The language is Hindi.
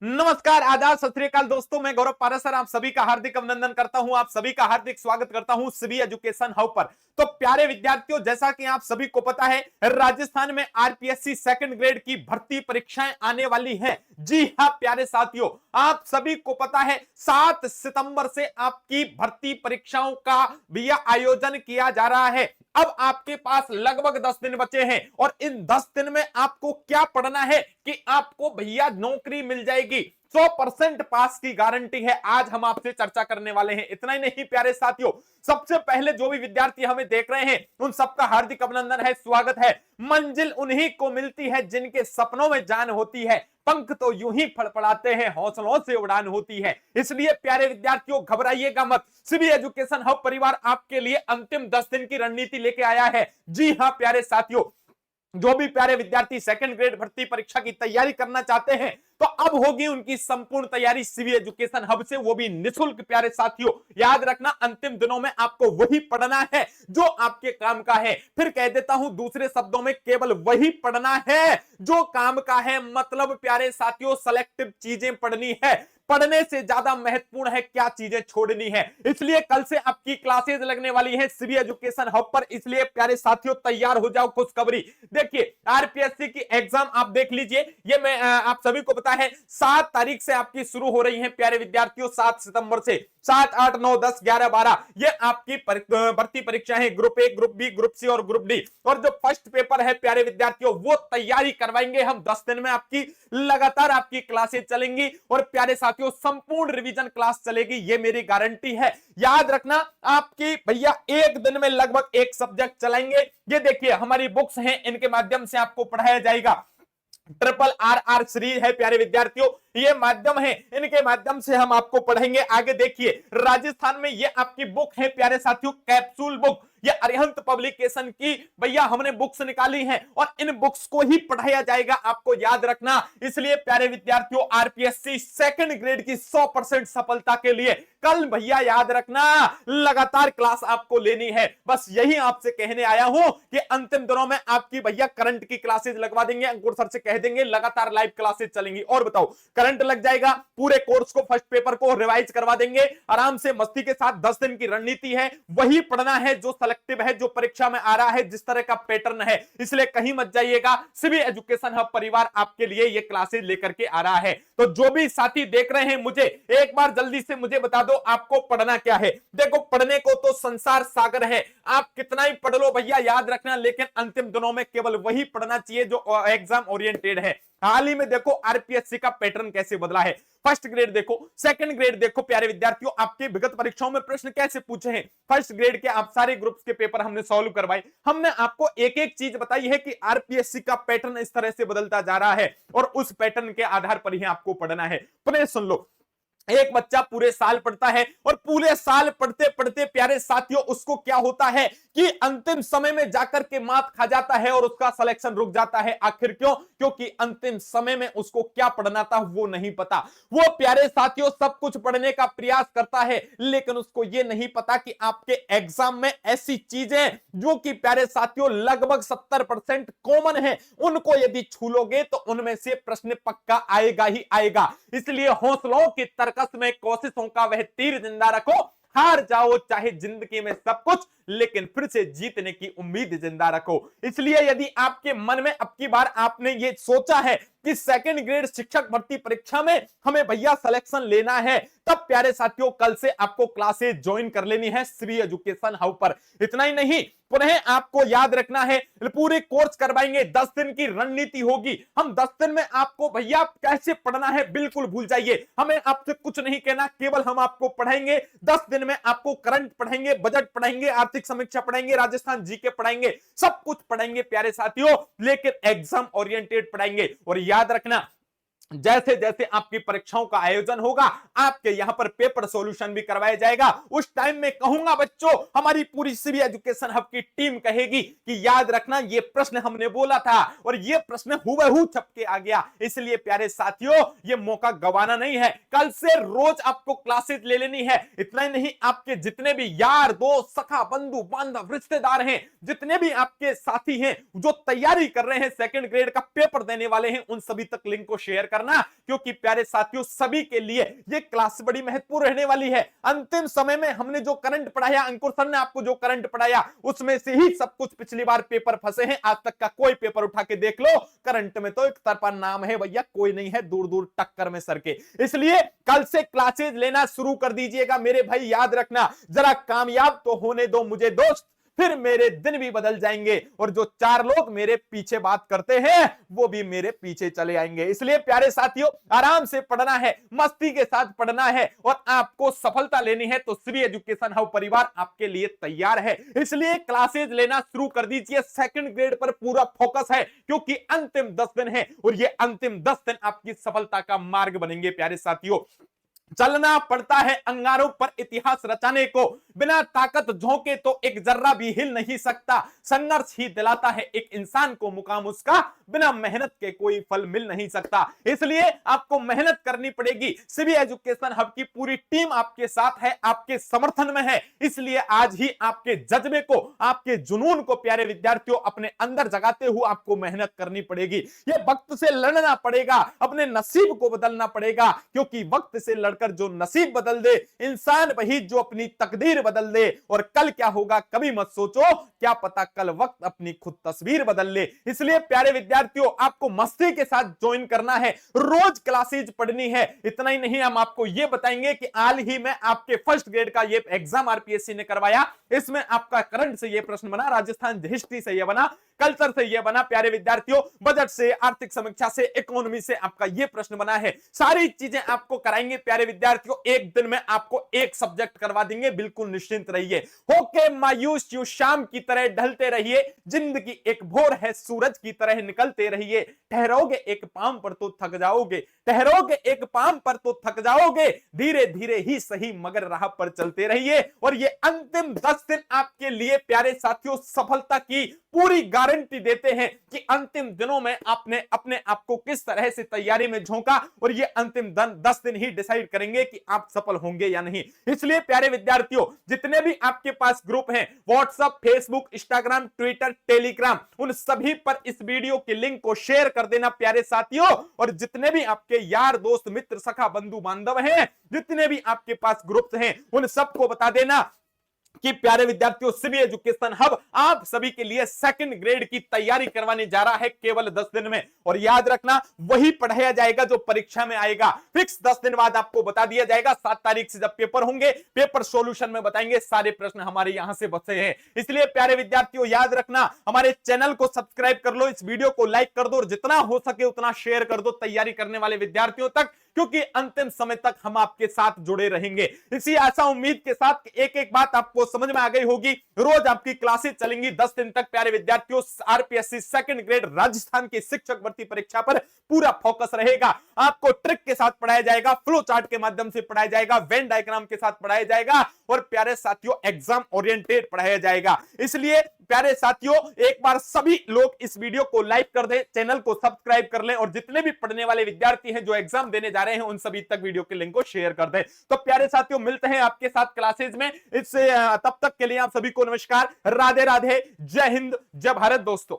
नमस्कार, आदाब, सत श्री अकाल दोस्तों। मैं गौरव पारासर आप सभी का हार्दिक अभिनंदन करता हूं, आप सभी का हार्दिक स्वागत करता हूं सिवी एजुकेशन हब पर। तो प्यारे विद्यार्थियों, जैसा कि आप सभी को पता है, राजस्थान में आरपीएससी सेकंड ग्रेड की भर्ती परीक्षाएं आने वाली हैं। जी हां प्यारे साथियों, आप सभी को पता है 7 सितंबर से आपकी भर्ती परीक्षाओं का भैया आयोजन किया जा रहा है। अब आपके पास लगभग 10 दिन बचे हैं और इन 10 दिन में आपको क्या पढ़ना है कि आपको भैया नौकरी मिल जाएगी। 100% पास की गारंटी है, आज हम आपसे चर्चा करने वाले हैं। इतना ही नहीं प्यारे साथियों, सबसे पहले जो भी विद्यार्थी हमें देख रहे हैं उन सबका हार्दिक अभिनंदन है, स्वागत है। मंजिल उन्हीं को मिलती है जिनके सपनों में जान होती है, पंख तो यूं ही फड़फड़ाते हैं, हौसलों से उड़ान होती है। इसलिए प्यारे विद्यार्थियों, घबराइएगा मत। सिवी एजुकेशन हब परिवार आपके लिए अंतिम 10 दिन की रणनीति लेके आया है। जी हां प्यारे साथियों, जो भी प्यारे विद्यार्थी सेकंड ग्रेड भर्ती परीक्षा की तैयारी करना चाहते हैं तो अब होगी उनकी संपूर्ण तैयारी सिवी एजुकेशन हब से, वो भी निःशुल्क। प्यारे साथियों, याद रखना, अंतिम दिनों में आपको वही पढ़ना है जो आपके काम का है। फिर कह देता हूं दूसरे शब्दों में, केवल वही पढ़ना है जो काम का है। मतलब प्यारे साथियों, सेलेक्टिव चीजें पढ़नी है, पढ़ने से ज्यादा महत्वपूर्ण है क्या चीजें छोड़नी है। इसलिए कल से आपकी क्लासेस लगने वाली है सिवी एजुकेशन हब पर। इसलिए प्यारे साथियों, तैयार हो जाओ। खुशखबरी देखिए, आरपीएससी की एग्जाम आप देख लीजिए। ये मैं आप सभी को पता है 7 तारीख से आपकी शुरू हो रही है प्यारे विद्यार्थियों, 7 सितंबर से। 7, 8, 9, 10, 11, 12 ये आपकी भर्ती परीक्षा है, group A, group B, group C और ग्रुप डी। और जो फर्स्ट पेपर है प्यारे विद्यार्थियों, वो तैयारी करवाएंगे हम 10 दिन में। आपकी लगातार आपकी क्लासेस चलेंगी और प्यारे साथियों, संपूर्ण रिवीजन क्लास चलेगी, ये मेरी गारंटी है। याद रखना, आपकी भैया एक दिन में लगभग एक सब्जेक्ट चलाएंगे। ये देखिए हमारी बुक्स हैं, इनके माध्यम से आपको पढ़ाया जाएगा। ट्रिपल आर सीरीज है प्यारे विद्यार्थियों, ये माध्यम है, इनके माध्यम से हम आपको पढ़ेंगे। आगे देखिए, राजस्थान में ये आपकी बुक है प्यारे साथियों, कैप्सूल बुक। ये अरिहंत पब्लिकेशन की भैया हमने बुक्स निकाली हैं और इन बुक्स को ही पढ़ाया जाएगा, आपको याद रखना। इसलिए प्यारे विद्यार्थियों, आरपीएससी सेकंड ग्रेड की 100% सफलता के लिए कल भैया याद रखना, लगातार क्लास आपको लेनी है। बस यही आपसे कहने आया हूं कि अंतिम दिनों में आपकी भैया करंट की क्लासेस लगवा देंगे, अंकुर सर से कह देंगे लगातार लाइव क्लासेस चलेंगी। और बताओ, करंट लग जाएगा, पूरे कोर्स को, फर्स्ट पेपर को रिवाइज करवा देंगे आराम से, मस्ती के साथ। 10 दिन की रणनीति है, वही पढ़ना है जो सेलेक्टिव है, जो परीक्षा में आ रहा है, जिस तरह का पैटर्न है। इसलिए कहीं मत जाइएगा, सिवी एजुकेशन हब परिवार आपके लिए ये क्लासेस लेकर के आ रहा है। तो जो भी साथी देख रहे हैं, मुझे एक बार जल्दी से मुझे बता दो, आपको पढ़ना क्या है। देखो, पढ़ने को तो संसार सागर है, आप कितना ही पढ़ लो भैया, याद रखना, लेकिन अंतिम दिनों में केवल वही पढ़ना चाहिए जो एग्जाम ओरिएंटेड है। हाल ही में देखो आरपीएससी का पैटर्न कैसे बदला है। फर्स्ट ग्रेड देखो, सेकंड ग्रेड देखो प्यारे विद्यार्थियों, आपके विगत परीक्षाओं में प्रश्न कैसे पूछे हैं। फर्स्ट ग्रेड के आप सारे ग्रुप्स के पेपर हमने सॉल्व करवाए, हमने आपको एक एक चीज बताई है कि आरपीएससी का पैटर्न इस तरह से बदलता जा रहा है और उस पैटर्न के आधार पर ही आपको पढ़ना है। पुनः सुन लो, एक बच्चा पूरे साल पढ़ता है और पूरे साल पढ़ते पढ़ते प्यारे साथियों, उसको क्या होता है कि अंतिम समय में जाकर के मात खा जाता है और उसका सिलेक्शन रुक जाता है। आखिर क्यों? क्योंकि अंतिम समय में उसको क्या पढ़ना था वो नहीं पता। वो प्यारे साथियों सब कुछ पढ़ने का प्रयास करता है, लेकिन उसको ये नहीं पता कि आपके एग्जाम में ऐसी चीजें जो कि प्यारे साथियों लगभग 70% कॉमन है, उनको यदि छू लोगे तो उनमें से प्रश्न पक्का आएगा ही आएगा। इसलिए हौसलों की तरकस में कोशिशों का वह तीर जिंदा रखो। हार जाओ चाहे जिंदगी में सब कुछ, लेकिन फिर से जीतने की उम्मीद जिंदा रखो। इसलिए यदि आपके मन में अब की बार आपने ये सोचा है कि सेकंड ग्रेड शिक्षक भर्ती परीक्षा में हमें भैया सिलेक्शन लेना है, तब प्यारे साथियों कल से आपको क्लासेस ज्वाइन कर लेनी है सिवी एजुकेशन हब पर। इतना ही नहीं, पुनः आपको याद रखना है, पूरे कोर्स करवाएंगे, 10 दिन की रणनीति होगी। हम 10 दिन में आपको भैया कैसे पढ़ना है बिल्कुल भूल जाइए, हमें आपसे कुछ नहीं कहना, केवल हम आपको पढ़ाएंगे। 10 दिन में आपको करंट पढ़ाएंगे, बजट पढ़ाएंगे, आर्थिक समीक्षा पढ़ाएंगे, राजस्थान जीके पढ़ाएंगे, सब कुछ पढ़ाएंगे प्यारे साथियों, लेकिन एग्जाम ओरिएंटेड पढ़ाएंगे। और याद रखना, जैसे जैसे आपकी परीक्षाओं का आयोजन होगा, आपके यहां पर पेपर सॉल्यूशन भी करवाया जाएगा। उस टाइम में कहूंगा बच्चों, हमारी पूरी सिवी एजुकेशन हब की टीम कहेगी कि याद रखना, ये प्रश्न हमने बोला था और ये प्रश्न हुबहू छप के आ गया। इसलिए प्यारे साथियों, ये मौका गंवाना नहीं है, कल से रोज आपको क्लासेस ले लेनी है। इतना ही नहीं, आपके जितने भी यार दोस्त, सखा, बंधु बांधव, रिश्तेदार हैं, जितने भी आपके साथी हैं जो तैयारी कर रहे हैं, सेकंड ग्रेड का पेपर देने वाले हैं, उन सभी तक लिंक को शेयर करना, क्योंकि प्यारे साथियों सभी के लिए ये क्लास बड़ी महत्वपूर्ण रहने वाली है। अंतिम समय में हमने जो करंट पढ़ाया, अंकुर सर ने आपको जो करंट पढ़ाया उसमें से ही सब कुछ पिछली बार पेपर फंसे हैं। आज तक का कोई पेपर उठा के देख लो, करंट में तो एक तरफा नाम है भैया, कोई नहीं है दूर दूर टक्कर में सर के। इसलिए कल से क्लासेज लेना शुरू कर दीजिएगा मेरे भाई। याद रखना, जरा कामयाब तो होने दो मुझे दोस्त, फिर मेरे दिन भी बदल जाएंगे और जो 4 लोग मेरे पीछे बात करते हैं वो भी मेरे पीछे चले आएंगे। इसलिए प्यारे साथियों आराम से पढ़ना है, मस्ती के साथ पढ़ना है और आपको सफलता लेनी है तो श्री एजुकेशन हब परिवार आपके लिए तैयार है। इसलिए क्लासेज लेना शुरू कर दीजिए। सेकंड ग्रेड पर पूरा फोकस है क्योंकि अंतिम 10 दिन है और ये अंतिम 10 दिन आपकी सफलता का मार्ग बनेंगे। प्यारे साथियों चलना पड़ता है अंगारों पर इतिहास रचाने को, बिना ताकत झोंके तो एक जर्रा भी हिल नहीं सकता। संघर्ष ही दिलाता है एक इंसान को मुकाम उसका, बिना मेहनत के कोई फल मिल नहीं सकता। इसलिए आपको मेहनत करनी पड़ेगी। सिवी एजुकेशन हब की पूरी टीम आपके साथ है, आपके समर्थन में है। इसलिए आज ही आपके जज्बे को, आपके जुनून को प्यारे विद्यार्थियों अपने अंदर जगाते हुए आपको मेहनत करनी पड़ेगी। ये वक्त से लड़ना पड़ेगा, अपने नसीब को बदलना पड़ेगा, क्योंकि वक्त से लड़कर जो नसीब बदल दे इंसान वही जो अपनी तकदीर बदल दे। और कल क्या होगा कभी मत सोचो, क्या पता कल वक्त अपनी खुद तस्वीर बदल ले। इसलिए प्यारे विद्यार्थियों आपको मस्ती के साथ ज्वाइन करना है, रोज क्लासेज पढ़नी है। इतना ही नहीं, हम आपको यह बताएंगे कि हाल ही में आपके फर्स्ट ग्रेड का ये एग्जाम आरपीएससी ने करवाया, इसमें आपका करंट से ये प्रश्न बना, राजस्थान हिस्ट्री से यह बना, कल्चर से यह बना, प्यारे विद्यार्थियों बजट से, आर्थिक समीक्षा से, इकोनॉमी से आपका यह प्रश्न बना है। सारी चीजें आपको कराएंगे प्यारे विद्यार्थियों। एक दिन में आपको एक सब्जेक्ट करवा देंगे, बिल्कुल निश्चिंत रहिए। होके मायूस यूं शाम की तरह ढलते रहिए, जिंदगी एक भोर है सूरज की तरह निकलते रहिए। ठहरोगे एक पांव पर तो थक जाओगे, ठहरोगे एक पांव पर तो थक जाओगे, धीरे धीरे ही सही मगर राह पर चलते रहिए। और ये अंतिम 10 दिन आपके लिए प्यारे साथियों सफलता की पूरी गारंटी देते हैं कि अंतिम दिनों में आपने अपने आप को किस तरह से तैयारी में झोंका और ये अंतिम 10 दिन ही डिसाइड करेंगे कि आप सफल होंगे या नहीं। इसलिए प्यारे विद्यार्थियों जितने भी आपके पास ग्रुप हैं, WhatsApp, Facebook, Instagram, Twitter, Telegram, उन सभी पर इस वीडियो के लिंक को शेयर कर देना प्यारे साथियों। और जितने भी आपके यार दोस्त मित्र सखा बंधु बांधव हैं, जितने भी आपके पास ग्रुप्स हैं, उन सबको बता देना कि प्यारे विद्यार्थियों सिवी एजुकेशन हब आप सभी के लिए सेकंड ग्रेड की तैयारी करवाने जा रहा है केवल 10 दिन में। और याद रखना वही पढ़ाया जाएगा जो परीक्षा में आएगा। फिक्स 10 दिन बाद आपको बता दिया जाएगा। 7 तारीख से जब पेपर होंगे, पेपर सॉल्यूशन में बताएंगे सारे प्रश्न हमारे यहां से बचे हैं। इसलिए प्यारे विद्यार्थियों याद रखना, हमारे चैनल को सब्सक्राइब कर लो, इस वीडियो को लाइक कर दो और जितना हो सके उतना शेयर कर दो तैयारी करने वाले विद्यार्थियों तक, क्योंकि अंतिम समय तक हम आपके साथ जुड़े रहेंगे। इसी आशा उम्मीद के साथ एक एक बात आपको समझ में आ गई होगी। रोज आपकी क्लासेस चलेंगी 10 दिन तक प्यारे विद्यार्थियों। आरपीएससी सेकंड ग्रेड राजस्थान की शिक्षक भर्ती परीक्षा पर पूरा फोकस रहेगा। आपको ट्रिक के साथ पढ़ाया जाएगा, फ्लो चार्ट के माध्यम से पढ़ाया जाएगा, वेन डायग्राम के साथ पढ़ाया जाएगा और प्यारे साथियों एग्जाम ओरिएंटेड पढ़ाया जाएगा। इसलिए प्यारे साथियों एक बार सभी लोग इस वीडियो को लाइक कर दें, चैनल को सब्सक्राइब कर लें और जितने भी पढ़ने वाले विद्यार्थी हैं जो एग्जाम देने जा रहे हैं उन सभी तक वीडियो के लिंक को शेयर कर दें। तो प्यारे साथियों मिलते हैं आपके साथ क्लासेज में। इससे तब तक के लिए आप सभी को नमस्कार, राधे राधे, जय हिंद, जय भारत दोस्तों।